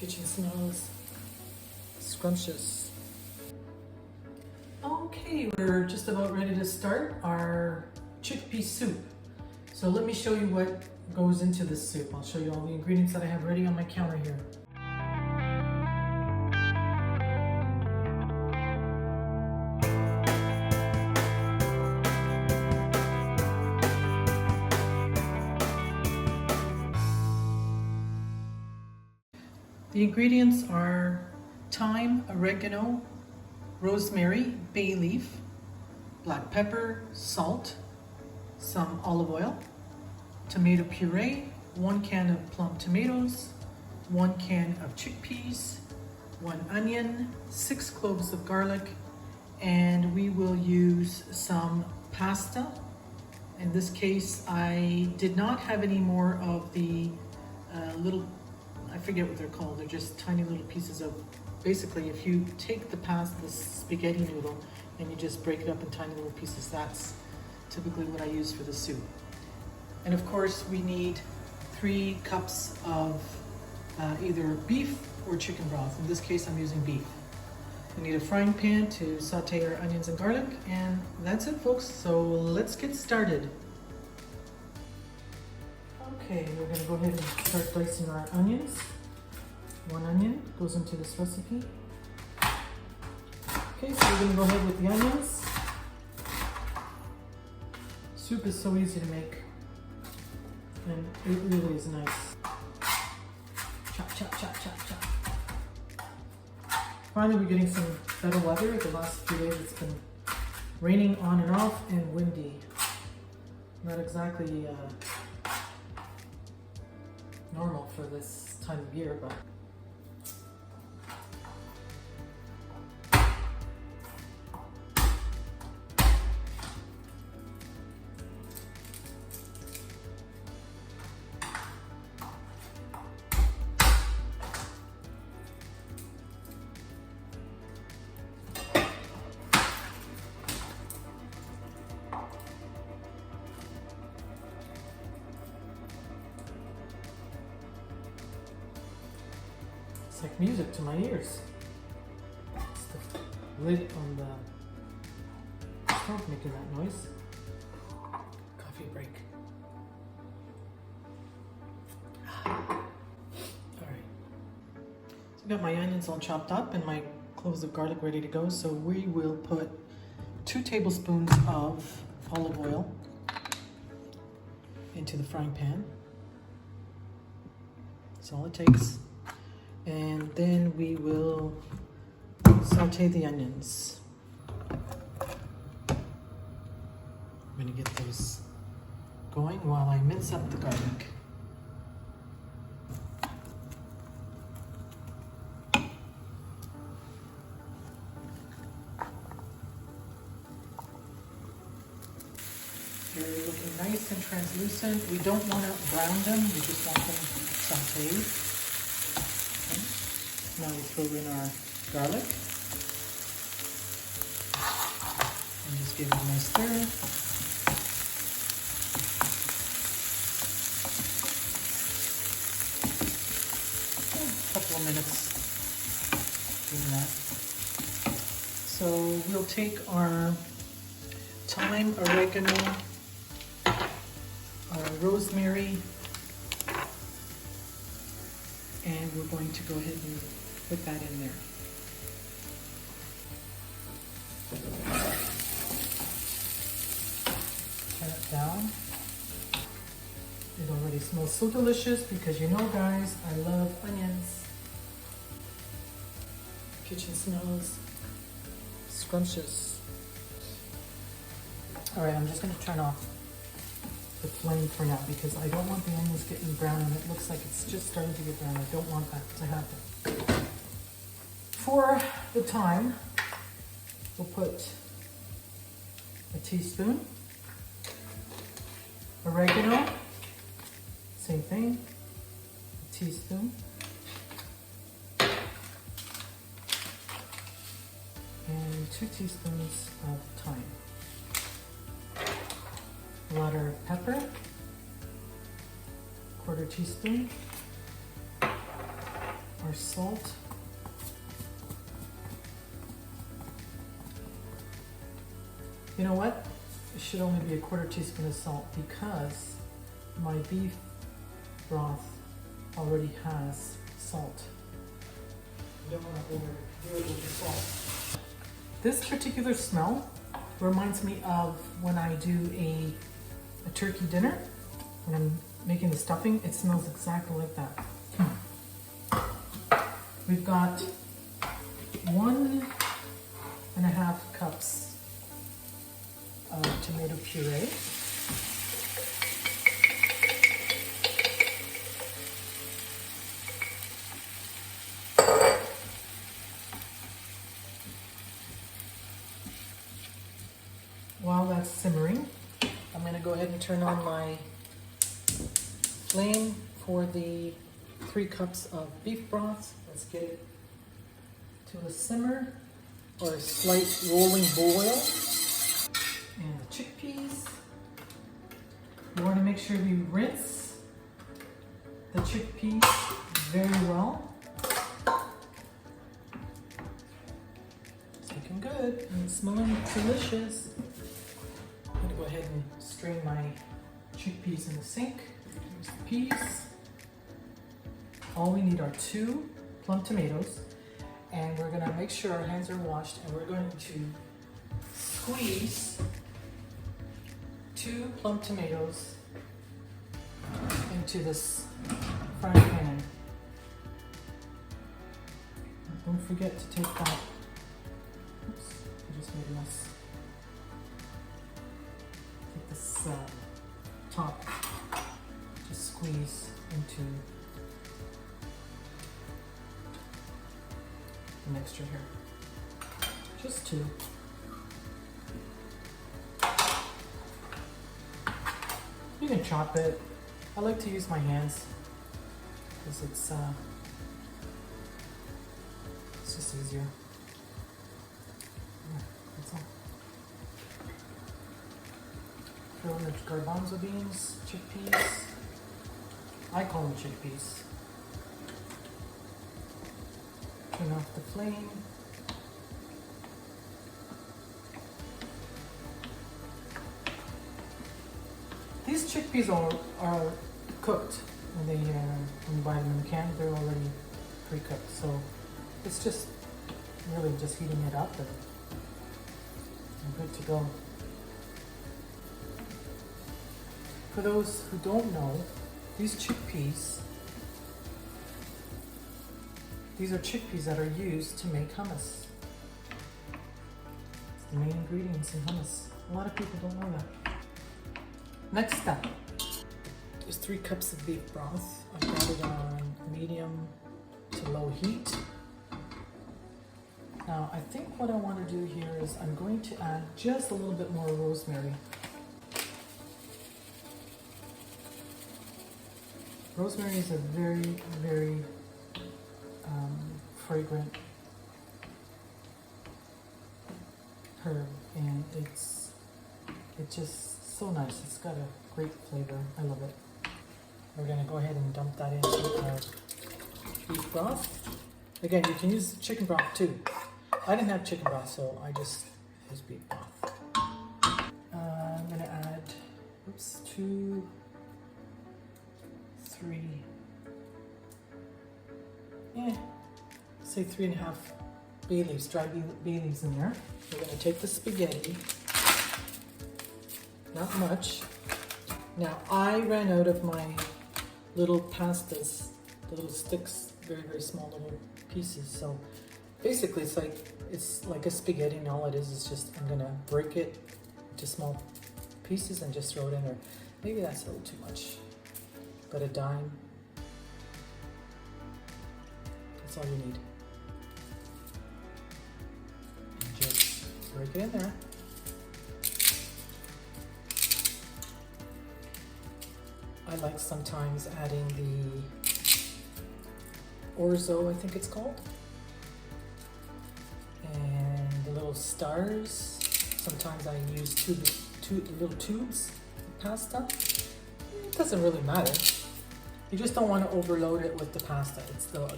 Kitchen smells scrumptious. Okay, we're just about ready to start our chickpea soup. So let me show you what goes into this soup. I'll show you all the ingredients that I have ready on my counter here. The ingredients are thyme, oregano, rosemary, bay leaf, black pepper, salt, some olive oil, tomato puree, 1 can of plum tomatoes, 1 can of chickpeas, 1 onion, 6 cloves of garlic, and we will use some pasta. In this case, I did not have any more of the little, I forget what they're called, they're just tiny little pieces of, basically if you take the spaghetti noodle and you just break it up in tiny little pieces, that's typically what I use for the soup. And of course we need 3 cups of either beef or chicken broth. In this case I'm using beef. We need a frying pan to saute our onions and garlic, and that's it folks, so let's get started. Okay, we're going to go ahead and start dicing our onions. 1 onion goes into this recipe. Okay, so we're going to go ahead with the onions. Soup is so easy to make, and it really is nice. Chop, chop, chop, chop, chop. Finally, we're getting some better weather. The last few days it's been raining on and off and windy. Not exactly normal for this time of year, but it's like music to my ears. It's the lid on the stove making that noise. Coffee break. Alright. So I've got my onions all chopped up and my cloves of garlic ready to go. So we will put 2 tablespoons of olive oil into the frying pan. That's all it takes. And then we will saute the onions. I'm going to get those going while I mince up the garlic. They're looking nice and translucent. We don't want to brown them, we just want them sauteed. Now we throw in our garlic and just give it a nice stir. A couple of minutes doing that. So we'll take our thyme, oregano, our rosemary, and we're going to go ahead and put that in there. Turn it down. It already smells so delicious because you know guys, I love onions. Kitchen smells scrumptious. Alright, I'm just going to turn off the flame for now because I don't want the onions getting brown, and it looks like it's just starting to get brown. I don't want that to happen. For the thyme, we'll put a teaspoon. Oregano, same thing, a teaspoon. And 2 teaspoons of thyme. A lot of pepper, 1/4 teaspoon. our salt. You know what? It should only be a 1/4 teaspoon of salt because my beef broth already has salt. You don't want to overdo it with the salt. This particular smell reminds me of when I do a turkey dinner. When I'm making the stuffing, it smells exactly like that. We've got 1.5 cups of tomato puree. While that's simmering, I'm going to go ahead and turn on my flame for the 3 cups of beef broth. Let's get it to a simmer or a slight rolling boil. And the chickpeas. You want to make sure you rinse the chickpeas very well. It's looking good and it's smelling delicious. I'm going to go ahead and strain my chickpeas in the sink. Here's the peas. All we need are 2 plum tomatoes, and we're going to make sure our hands are washed, and we're going to squeeze 2 plum tomatoes into this frying pan. Don't forget to take that. Oops, I just made a mess. Take this top, just squeeze into the mixture here. Just 2. You can chop it. I like to use my hands because it's just easier. Yeah, that's all. Throw in the garbanzo beans, chickpeas. I call them chickpeas. Turn off the flame. These chickpeas are cooked when you buy them in the can. They're already pre-cooked, so it's just really just heating it up and I'm good to go. For those who don't know, these chickpeas, these are chickpeas that are used to make hummus. It's the main ingredients in hummus. A lot of people don't know that. Next step, there's 3 cups of beef broth. I've got it on medium to low heat. Now I think what I want to do here is I'm going to add just a little bit more rosemary. Rosemary is a very, very fragrant herb, and it's just so nice. It's got a great flavor. I love it. We're gonna go ahead and dump that into our beef broth. Again, you can use chicken broth too. I didn't have chicken broth, so I just used beef broth. I'm gonna add, 2, 3, say 3.5 bay leaves, dry bay leaves in there. We're gonna take the spaghetti, not much. Now I ran out of my little pastas, the little sticks, very, very small little pieces. So basically it's like a spaghetti, and all it is just I'm gonna break it into small pieces and just throw it in there. Maybe that's a little too much, but a dime, that's all you need. And just break it in there. I like sometimes adding the orzo, I think it's called, and the little stars. Sometimes I use little tubes of pasta. It doesn't really matter. You just don't want to overload it with the pasta. It's the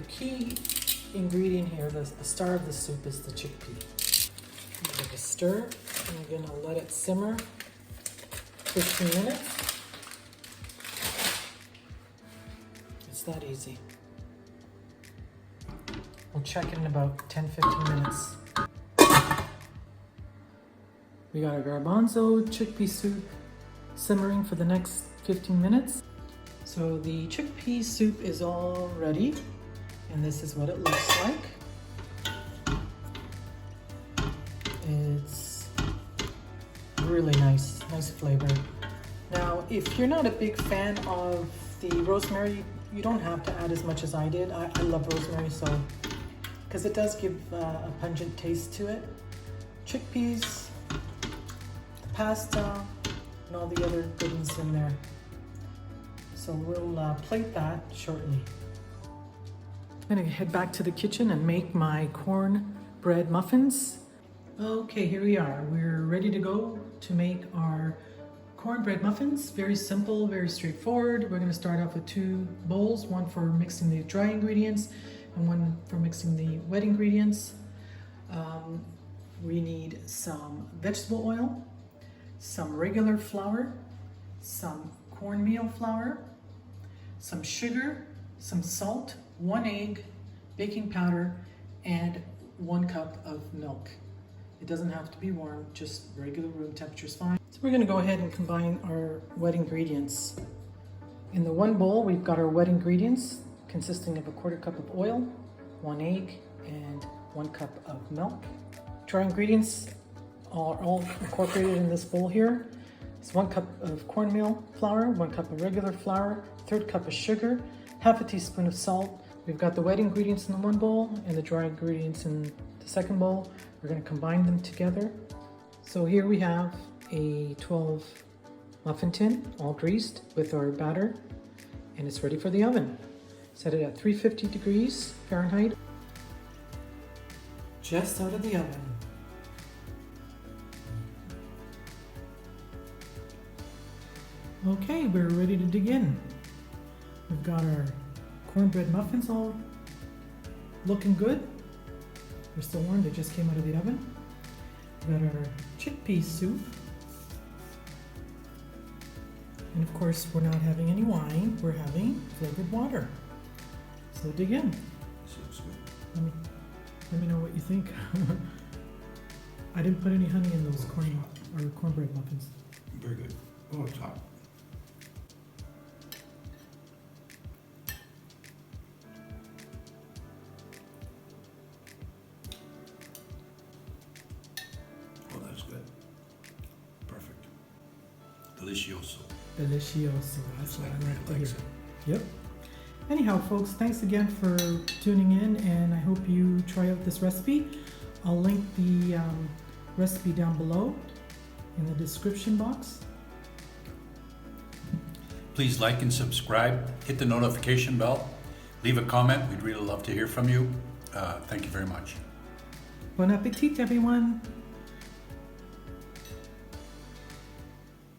key ingredient here, the star of the soup, is the chickpea. Give it a stir, and you're gonna let it simmer 15 minutes. It's that easy. We'll check it in about 10-15 minutes. We got our garbanzo chickpea soup simmering for the next 15 minutes. So the chickpea soup is all ready, and this is what it looks like. It's really nice flavor. Now, if you're not a big fan of the rosemary, you don't have to add as much as I did. I love rosemary, so because it does give a pungent taste to it. Chickpeas, the pasta, and all the other goodies in there. So we'll plate that shortly. I'm gonna head back to the kitchen and make my cornbread muffins. Okay, here we are. We're ready to go to make our cornbread muffins. Very simple, very straightforward. We're gonna start off with 2 bowls, one for mixing the dry ingredients and one for mixing the wet ingredients. We need some vegetable oil, some regular flour, some cornmeal flour, some sugar, some salt, 1 egg, baking powder, and 1 cup of milk. It doesn't have to be warm, just regular room temperature is fine. So we're gonna go ahead and combine our wet ingredients. In the 1 bowl, we've got our wet ingredients consisting of 1/4 cup of oil, 1 egg, and 1 cup of milk. Dry ingredients are all incorporated in this bowl here. It's 1 cup of cornmeal flour, 1 cup of regular flour, 1/3 cup of sugar, 1/2 teaspoon of salt. We've got the wet ingredients in the 1 bowl and the dry ingredients in the 2nd bowl. We're going to combine them together. So here we have a 12 muffin tin, all greased with our batter, and it's ready for the oven. Set it at 350 degrees Fahrenheit. Just out of the oven. Okay, we're ready to dig in. We've got our cornbread muffins all looking good. They're still warm, they just came out of the oven. We've got our chickpea soup. And of course, we're not having any wine, we're having flavored water. So dig in. Sounds good. Let me know what you think. I didn't put any honey in those cornbread muffins. Very good. Oh, it's hot. Oh, that's good. Perfect. Delicioso. Delicioso. That's what I like to hear. Likes it. Yep. Anyhow, folks, thanks again for tuning in, and I hope you try out this recipe. I'll link the recipe down below in the description box. Please like and subscribe. Hit the notification bell. Leave a comment. We'd really love to hear from you. Thank you very much. Bon appetit, everyone.